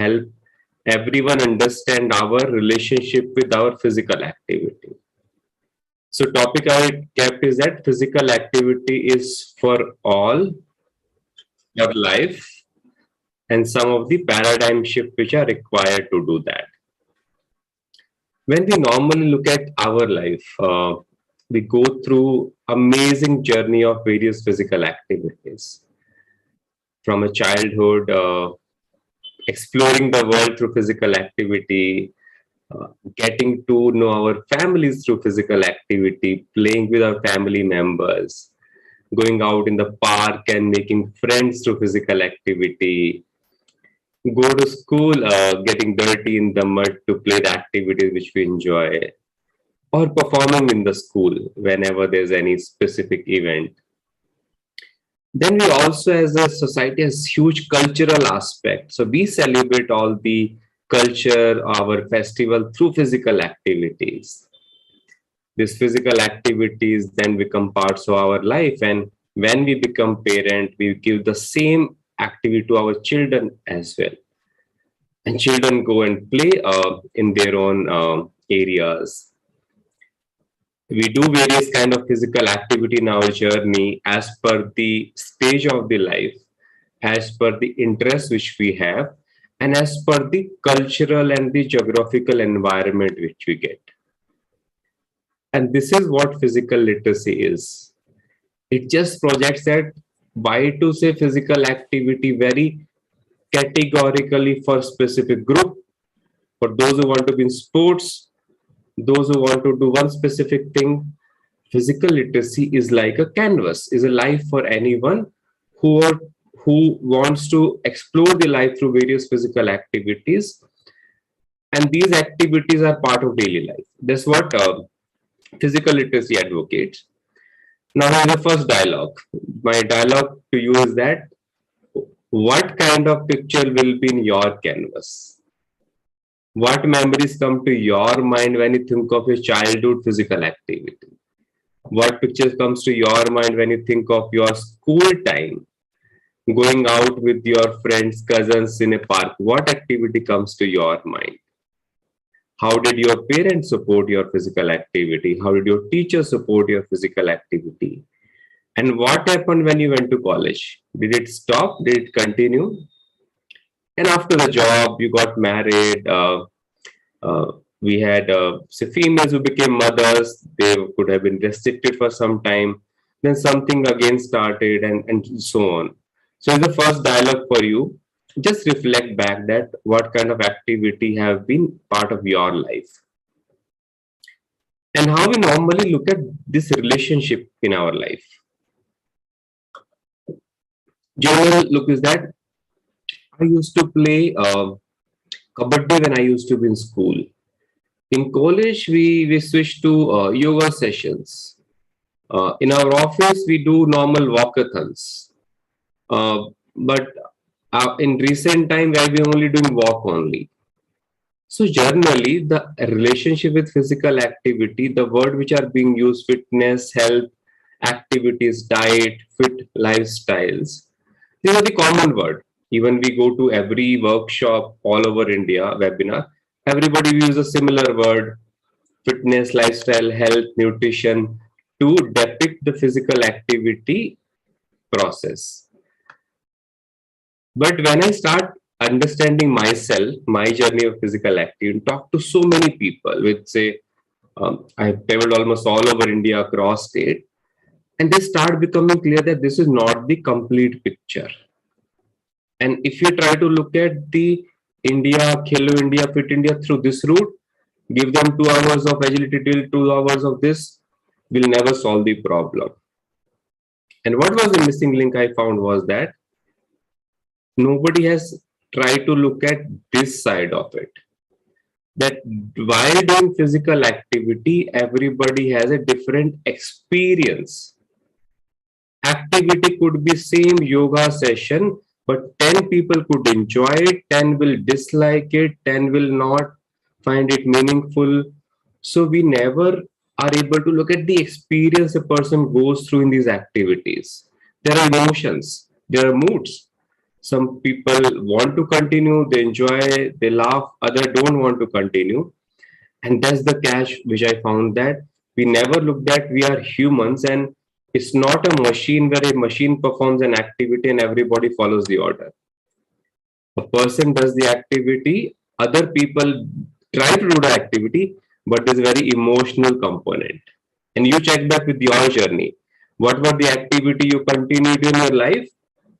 help everyone understand our relationship with our physical activity. So topic I kept is that physical activity is for all your life, and some of the paradigm shift which are required to do that. When we normally look at our life, we go through amazing journey of various physical activities. From a childhood, exploring the world through physical activity, getting to know our families through physical activity, playing with our family members, going out in the park and making friends through physical activity, go to school, getting dirty in the mud to play the activities which we enjoy, or performing in the school whenever there's any specific event. Then we also, as a society, has huge cultural aspect. So we celebrate all the culture, our festival through physical activities. These physical activities then become parts of our life, and when we become parent, we give the same activity to our children as well. And children go and play in their own areas. We do various kind of physical activity in our journey as per the stage of the life, as per the interest which we have, and as per the cultural and the geographical environment which we get. And this is what physical literacy is. It just projects that why to say physical activity very categorically for specific group, for those who want to be in sports, those who want to do one specific thing. Physical literacy is like a canvas, is a life for anyone who wants to explore the life through various physical activities, and these activities are part of daily life. That's what physical literacy advocates. Now here's the first dialogue. My dialogue to you is that what kind of picture will be in your canvas? What memories come to your mind when you think of your childhood physical activity? What pictures comes to your mind when you think of your school time, going out with your friends, cousins in a park? What activity comes to your mind? How did your parents support your physical activity? How did your teachers support your physical activity? And what happened when you went to college? Did it stop? Did it continue? And after the job, you got married. We had say females who became mothers. They could have been restricted for some time. Then something again started, and so on. So in the first dialogue for you, just reflect back that what kind of activity have been part of your life. And how we normally look at this relationship in our life. General look is that I used to play kabaddi when I used to be in school. In college, we switched to yoga sessions. In our office, we do normal walkathons. But in recent time, where we only doing walk only. So generally, the relationship with physical activity, the word which are being used, fitness, health, activities, diet, fit lifestyles, these are the common word. Even we go to every workshop all over India, webinar, everybody uses a similar word, fitness, lifestyle, health, nutrition, to depict the physical activity process. But when I start understanding myself, my journey of physical activity, talk to so many people with say, I've traveled almost all over India, across state, and they start becoming clear that this is not the complete picture. And if you try to look at the India, Khelo India, Fit India through this route, give them 2 hours of agility till 2 hours of this, will never solve the problem. And what was the missing link I found was that nobody has tried to look at this side of it. That while doing physical activity, everybody has a different experience. Activity could be same yoga session, but 10 people could enjoy it, 10 will dislike it, 10 will not find it meaningful. So we never are able to look at the experience a person goes through in these activities. There are emotions, there are moods. Some people want to continue, they enjoy, they laugh, other don't want to continue. And that's the catch which I found, that we never looked at we are humans, and it's not a machine where a machine performs an activity and everybody follows the order. A person does the activity, other people try to do the activity, but there's a very emotional component. And you check back with your journey. What was the activity you continued in your life?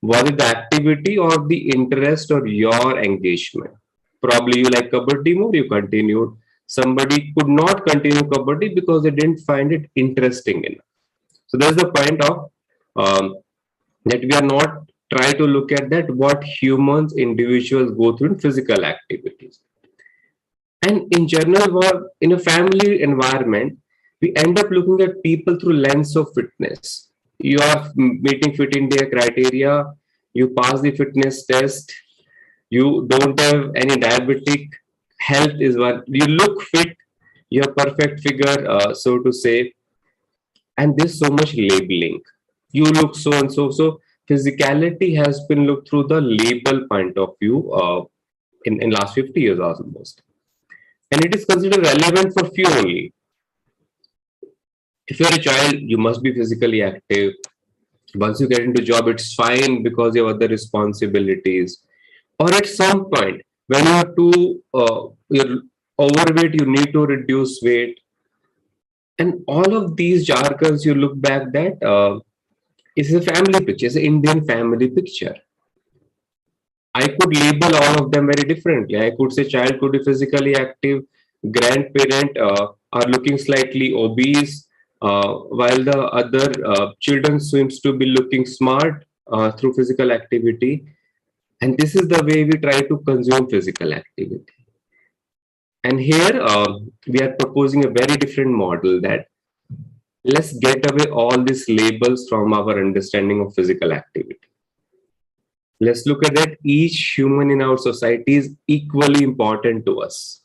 Was it the activity or the interest or your engagement? Probably you like kabaddi more, you continued. Somebody could not continue kabaddi because they didn't find it interesting enough. So that's the point of that we are not try to look at that what humans, individuals go through in physical activities. And in general, in a family environment, we end up looking at people through lens of fitness. You are meeting fit India criteria, you pass the fitness test, you don't have any diabetic, health is one, you look fit, you have perfect figure, so to say, and there's so much labeling. You look so and so. So physicality has been looked through the label point of view in last 50 years almost. And it is considered relevant for few only. If you're a child, you must be physically active. Once you get into job, it's fine because you have other responsibilities. Or at some point, when you're overweight, you need to reduce weight. And all of these jargons, you look back that it's a family picture, it's an Indian family picture. I could label all of them very differently. I could say child could be physically active, grandparent are looking slightly obese, while the other children seems to be looking smart through physical activity. And this is the way we try to consume physical activity. And here we are proposing a very different model, that let's get away all these labels from our understanding of physical activity. Let's look at that each human in our society is equally important to us.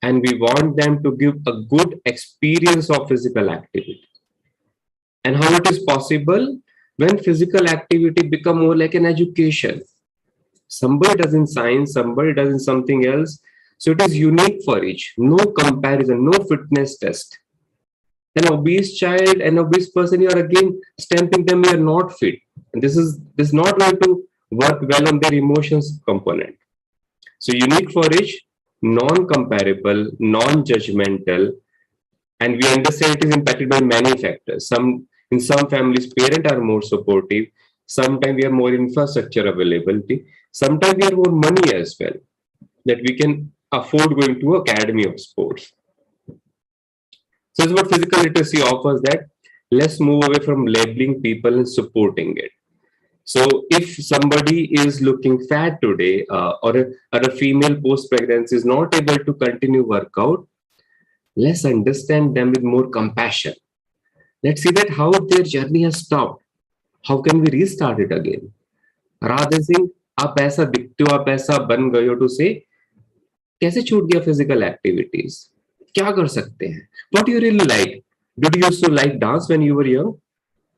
And we want them to give a good experience of physical activity. And how it is possible when physical activity become more like an education. Somebody does in science, somebody does in something else. So it is unique for each. No comparison, no fitness test. An obese child, an obese person, you are again stamping them, you are not fit. And this is not going to work well on their emotions component. So unique for each, non-comparable, non-judgmental, and we understand it is impacted by many factors. In some families, parents are more supportive. Sometimes we have more infrastructure availability. Sometimes we have more money as well, that we can afford going to academy of sports. So this is what physical literacy offers, that let's move away from labeling people and supporting it. So if somebody is looking fat today, or a female post-pregnancy is not able to continue workout, let's understand them with more compassion. Let's see that how their journey has stopped. How can we restart it again? Rather than saying, आप ऐसा दिखते हो, आप ऐसा बन गए हो, to say, कैसे छूट गया physical activities? क्या कर सकते हैं? What do you really like? Did you used to like dance when you were young?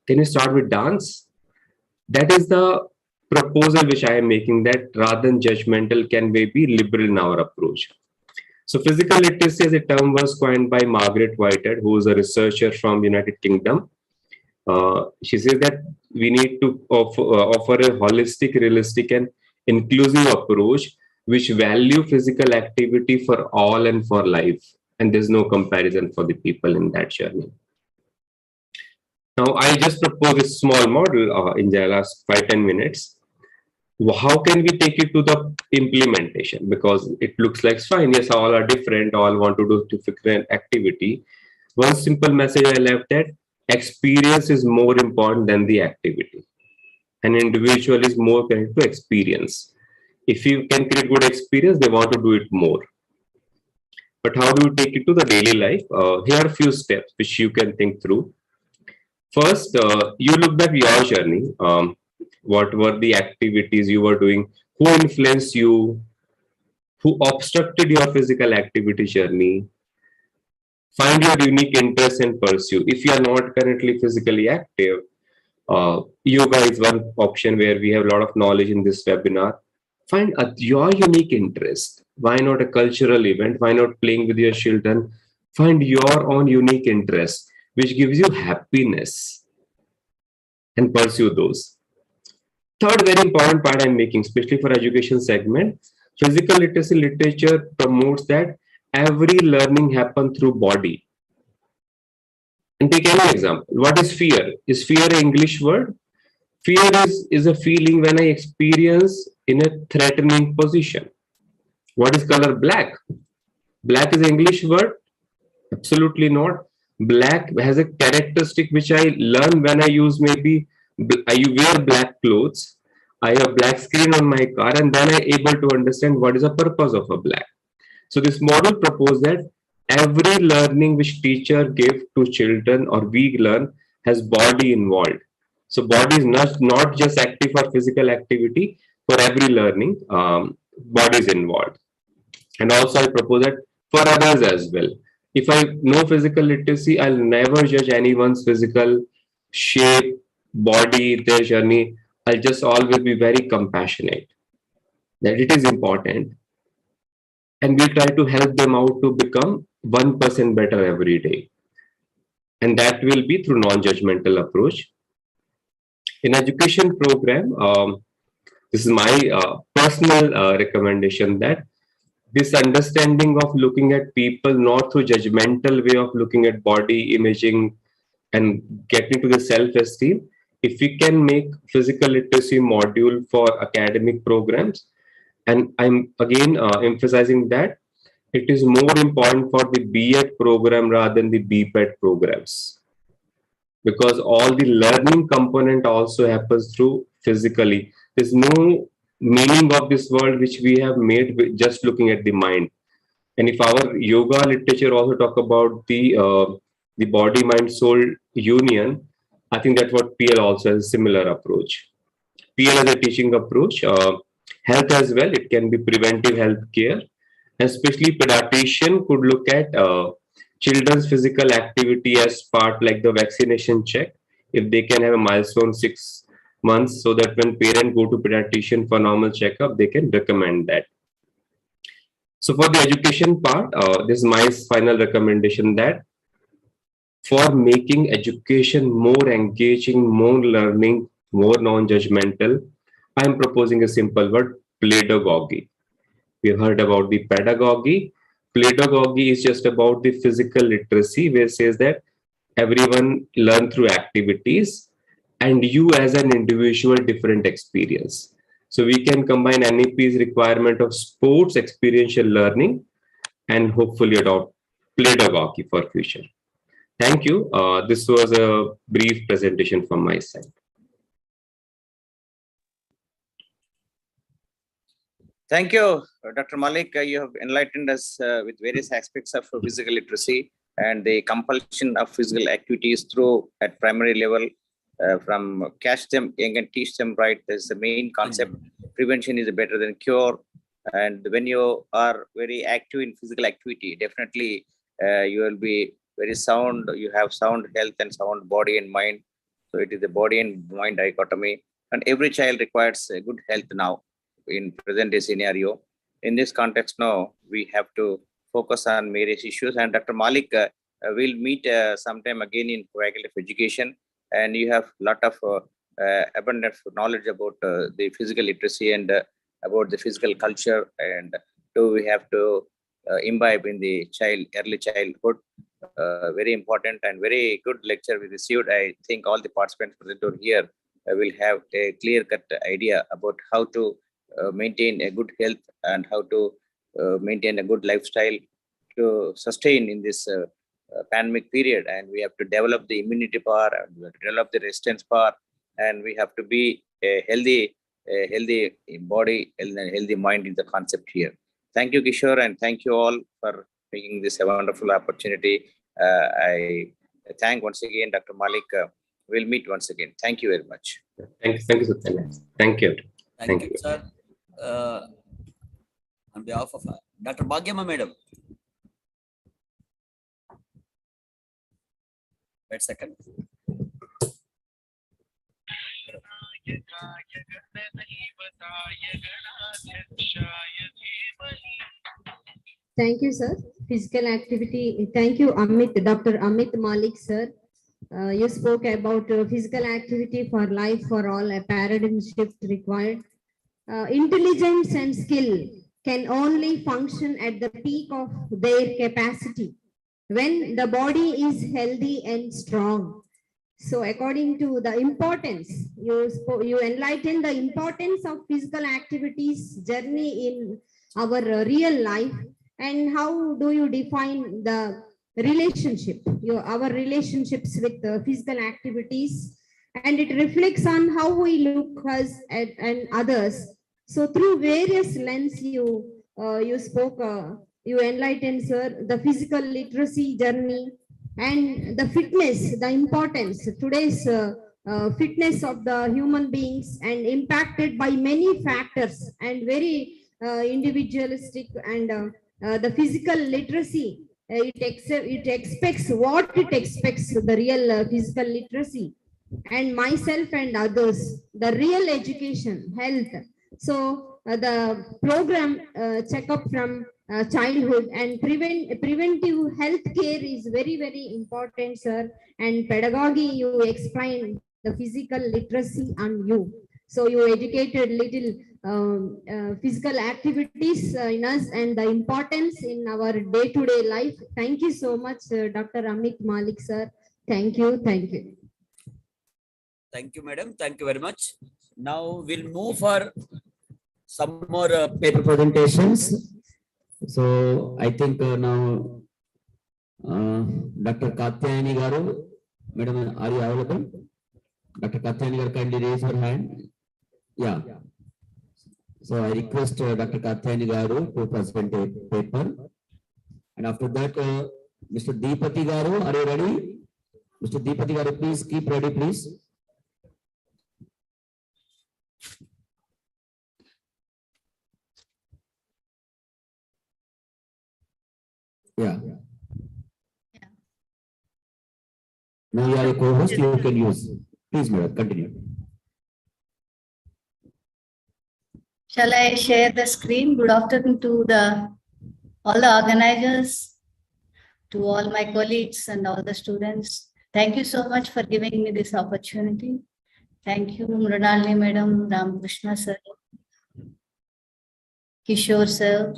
Can you start with dance? That is the proposal which I am making, that rather than judgmental, can we be liberal in our approach? So physical literacy as a term was coined by Margaret Whitehead, who is a researcher from United Kingdom. She says that we need to offer a holistic, realistic, and inclusive approach which value physical activity for all and for life. And there's no comparison for the people in that journey. Now, I just propose a small model in the last 5-10 minutes. How can we take it to the implementation? Because it looks like fine. Yes, all are different. All want to do different activity. One simple message I left, that experience is more important than the activity. An individual is more connected to experience. If you can create good experience, they want to do it more. But how do you take it to the daily life? Here are a few steps which you can think through. First, you look back your journey. What were the activities you were doing? Who influenced you? Who obstructed your physical activity journey? Find your unique interests and pursue. If you are not currently physically active, Yoga is one option where we have a lot of knowledge in this webinar. Find your unique interest. Why not a cultural event? Why not playing with your children? Find your own unique interest, which gives you happiness, and pursue those. Third very important part I'm making, especially for education segment, physical literacy literature promotes that every learning happens through body. And take any example. What is fear? Is fear an English word? Fear is a feeling when I experience in a threatening position. What is color? Black. Black is an English word? Absolutely not. Black has a characteristic which I learn when I use maybe I wear black clothes. I have black screen on my car, and then I able to understand what is the purpose of a black. So this model proposes that every learning which teacher give to children or we learn has body involved. So body is not just active for physical activity. For every learning, body is involved. And also I propose that for others as well. If I know physical literacy, I'll never judge anyone's physical shape, body, their journey. I'll just always be very compassionate. That it is important. And we try to help them out to become 1% better every day. And that will be through non-judgmental approach. In education program, this is my personal recommendation that this understanding of looking at people not through judgmental way of looking at body imaging and getting to the self-esteem, if we can make physical literacy module for academic programs, and I'm again emphasizing that it is more important for the B.Ed program rather than the B.Ped programs, because all the learning component also happens through physically. There's no meaning of this world which we have made with just looking at the mind. And if our yoga literature also talk about the body mind soul union, I think that's what PL also has a similar approach. PL has a teaching approach. Health as well, it can be preventive health care, and especially pediatrician could look at children's physical activity as part like the vaccination check. If they can have a milestone 6 months, so that when parents go to pediatrician for normal checkup, they can recommend that. So for the education part, this is my final recommendation that for making education more engaging, more learning, more non-judgmental, I am proposing a simple word, pedagogy. We have heard about the pedagogy. Pedagogy is just about the physical literacy, where it says that everyone learn through activities and you as an individual different experience. So we can combine NEP's requirement of sports experiential learning and hopefully adopt pedagogy for future. Thank you. This was a brief presentation from my side. Thank you, Dr. Malik. You have enlightened us with various aspects of physical literacy and the compulsion of physical activities through at primary level, from catch them young and teach them right. That's the main concept. Prevention is better than cure. And when you are very active in physical activity, definitely you will be very sound. You have sound health and sound body and mind. So it is the body and mind dichotomy. And every child requires a good health now in present day scenario. In this context now, we have to focus on various issues. And Dr. Malik will meet sometime again in faculty of education. And you have a lot of abundant knowledge about the physical literacy and about the physical culture, and we have to imbibe in the early childhood. Very important and very good lecture we received. I think all the participants present here will have a clear-cut idea about how to maintain a good health and how to maintain a good lifestyle to sustain in this pandemic period. And we have to develop the immunity power, and we have to develop the resistance power, and we have to be a healthy body and a healthy mind in the concept here. Thank you, Kishore, and thank you all for making this a wonderful opportunity. I thank once again Dr. Malik. We'll meet once again. Thank you very much. Thank you, Satyanan. Thank you. Thank you, sir. On behalf of Dr. Bhagyama Madam. Wait a second. Thank you, sir. Physical activity. Thank you, Amit, Dr. Amit Malik, sir. You spoke about physical activity for life for all, a paradigm shift required. Intelligence and skill can only function at the peak of their capacity when the body is healthy and strong. So according to the importance, you enlighten the importance of physical activities journey in our real life, and how do you define the relationship, our relationships with physical activities, and it reflects on how we look us and others. So through various lens you spoke, you enlightened, sir, the physical literacy journey and the fitness, the importance, today's fitness of the human beings and impacted by many factors and very individualistic, and the physical literacy, it expects what it expects, the real physical literacy, and myself and others, the real education, health. So the program checkup from childhood and preventive health care is very, very important, sir. And pedagogy, you explain the physical literacy on you. So you educated little physical activities in us and the importance in our day-to-day life. Thank you so much, Dr. Amit Malik, sir. Thank you. Thank you. Thank you, madam. Thank you very much. Now we'll move for some more paper presentations. So I think now Dr. Katyayani Garu, madam, are you available? Dr. Katyayani Garu, kindly raise your hand. Yeah. So I request Dr. Katyayani Garu to present a paper. And after that, Mr. Deepati Garu, are you ready? Mr. Deepati Garu, please keep ready, please. Yeah. Now you are a co-host, you can use. Please, madam, continue. Shall I share the screen? Good afternoon to all the organizers, to all my colleagues and all the students. Thank you so much for giving me this opportunity. Thank you, Mrunalini madam, Ramakrishna sir, Kishore sir,